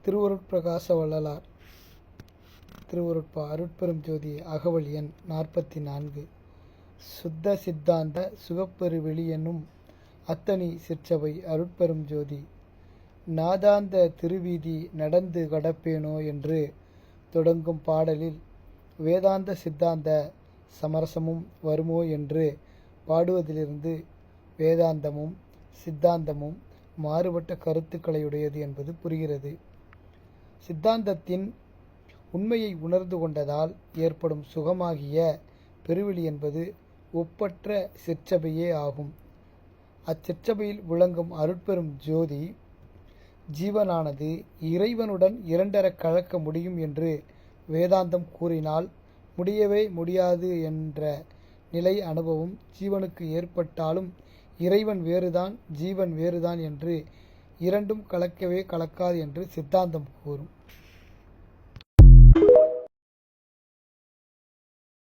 திருவருட்பிரகாச வள்ளலார் திருவருட்பா அருட்பெரும் ஜோதி அகவல் எண் 44. சுத்த சித்தாந்த சுகப்பெருவெளி என்னும் அத்தனி சிற்சபை அருட்பெரும் ஜோதி நாதாந்த திருவீதி நடந்து கடப்பேனோ என்று தொடங்கும் பாடலில் வேதாந்த சித்தாந்த சமரசமும் வருமோ என்று பாடுவதிலிருந்து வேதாந்தமும் சித்தாந்தமும் மாறுபட்ட கருத்துக்களையுடையது என்பது புரிகிறது. சித்தாந்தத்தின் உண்மையை உணர்ந்து கொண்டதால் ஏற்படும் சுகமாகிய பெருவெளி என்பது ஒப்பற்ற சிற்சபையே ஆகும். அச்சிற்சபையில் விளங்கும் அருட்பெரும் ஜோதி ஜீவனானது இறைவனுடன் இரண்டரக் கலக்க முடியும் என்று வேதாந்தம் கூறினால் முடியவே முடியாது என்ற நிலை அனுபவம் ஜீவனுக்கு ஏற்பட்டாலும் இறைவன் வேறுதான் ஜீவன் வேறுதான் என்று இரண்டும் கலக்கவே கலக்காது என்று சித்தாந்தம் கூறும்.